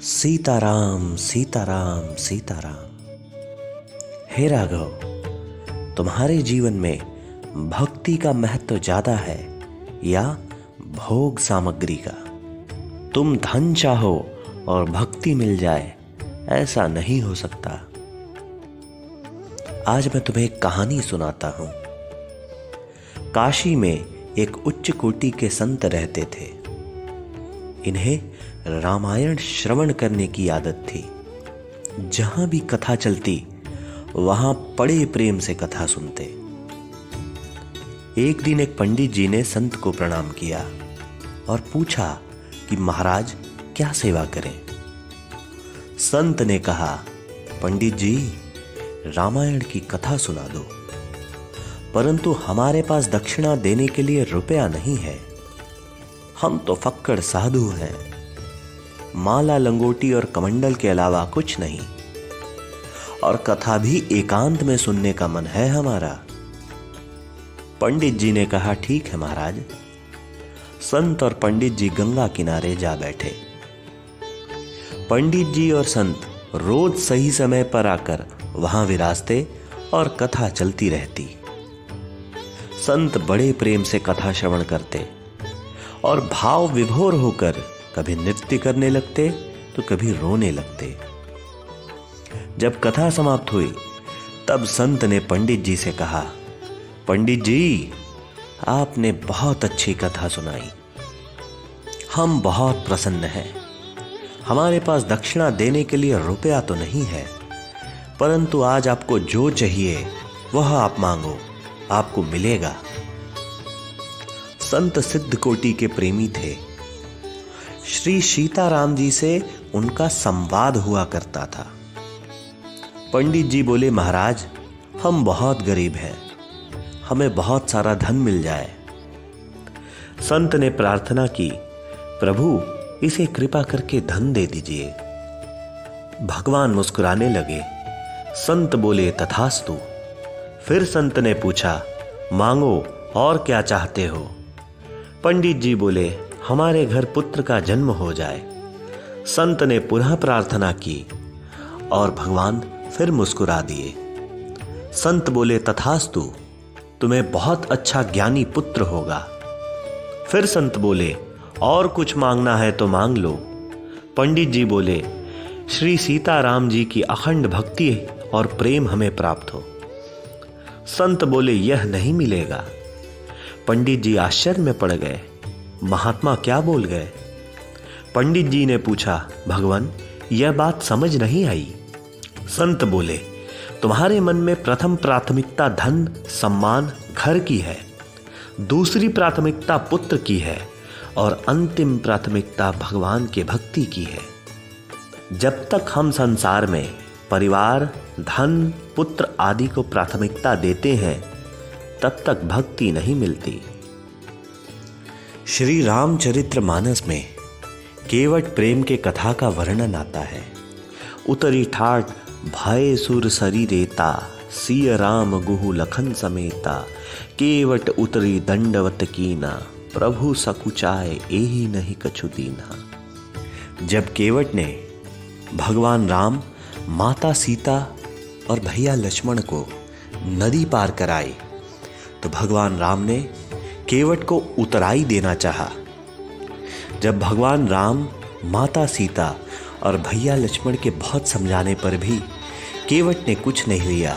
सीताराम सीताराम सीताराम। हे राघव, तुम्हारे जीवन में भक्ति का महत्व ज्यादा है या भोग सामग्री का? तुम धन चाहो और भक्ति मिल जाए, ऐसा नहीं हो सकता। आज मैं तुम्हें एक कहानी सुनाता हूं। काशी में एक उच्च कोटि के संत रहते थे। इन्हें रामायण श्रवण करने की आदत थी। जहां भी कथा चलती वहां बड़े प्रेम से कथा सुनते। एक दिन एक पंडित जी ने संत को प्रणाम किया और पूछा कि महाराज क्या सेवा करें। संत ने कहा, पंडित जी रामायण की कथा सुना दो, परंतु हमारे पास दक्षिणा देने के लिए रुपया नहीं है। हम तो फक्कड़ साधु हैं, माला लंगोटी और कमंडल के अलावा कुछ नहीं, और कथा भी एकांत में सुनने का मन है हमारा। पंडित जी ने कहा, ठीक है महाराज। संत और पंडित जी गंगा किनारे जा बैठे। पंडित जी और संत रोज सही समय पर आकर वहां विराजते और कथा चलती रहती। संत बड़े प्रेम से कथा श्रवण करते और भाव विभोर होकर कभी नृत्य करने लगते तो कभी रोने लगते। जब कथा समाप्त हुई तब संत ने पंडित जी से कहा, पंडित जी आपने बहुत अच्छी कथा सुनाई, हम बहुत प्रसन्न हैं। हमारे पास दक्षिणा देने के लिए रुपया तो नहीं है, परंतु आज आपको जो चाहिए वह आप मांगो, आपको मिलेगा। संत सिद्ध कोटि के प्रेमी थे। श्री सीताराम जी से उनका संवाद हुआ करता था। पंडित जी बोले, महाराज हम बहुत गरीब हैं, हमें बहुत सारा धन मिल जाए। संत ने प्रार्थना की, प्रभु इसे कृपा करके धन दे दीजिए। भगवान मुस्कुराने लगे। संत बोले, तथास्तु। फिर संत ने पूछा, मांगो और क्या चाहते हो? पंडित जी बोले, हमारे घर पुत्र का जन्म हो जाए। संत ने पुनः प्रार्थना की और भगवान फिर मुस्कुरा दिए। संत बोले, तथास्तु, तुम्हें बहुत अच्छा ज्ञानी पुत्र होगा। फिर संत बोले, और कुछ मांगना है तो मांग लो। पंडित जी बोले, श्री सीताराम जी की अखंड भक्ति और प्रेम हमें प्राप्त हो। संत बोले, यह नहीं मिलेगा। पंडित जी आश्चर्य में पड़ गए, महात्मा क्या बोल गए? पंडित जी ने पूछा, भगवान यह बात समझ नहीं आई। संत बोले, तुम्हारे मन में प्रथम प्राथमिकता धन सम्मान घर की है, दूसरी प्राथमिकता पुत्र की है और अंतिम प्राथमिकता भगवान के भक्ति की है। जब तक हम संसार में परिवार धन पुत्र आदि को प्राथमिकता देते हैं तब तक भक्ति नहीं मिलती। श्री रामचरितमानस में केवट प्रेम के कथा का वर्णन आता है। उतरी ठाट भय सुर शरीरेता, सिय राम गुहु लखन समेता, केवट उतरी दंडवत कीना, प्रभु सकुचाए एही नहीं कछु दीना। जब केवट ने भगवान राम माता सीता और भैया लक्ष्मण को नदी पार कराई तो भगवान राम ने केवट को उतराई देना चाहा। जब भगवान राम माता सीता और भैया लक्ष्मण के बहुत समझाने पर भी केवट ने कुछ नहीं लिया,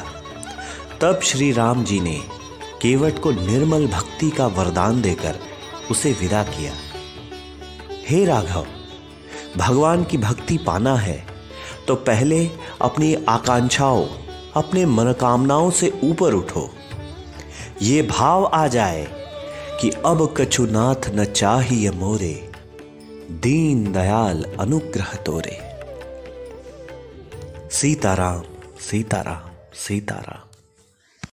तब श्री राम जी ने केवट को निर्मल भक्ति का वरदान देकर उसे विदा किया। हे राघव, भगवान की भक्ति पाना है तो पहले अपनी आकांक्षाओं अपने मनोकामनाओं से ऊपर उठो। ये भाव आ जाए कि अब कछु नाथ न चाहिए मोरे, दीन दयाल अनुग्रह तोरे। सीताराम सीताराम सीताराम।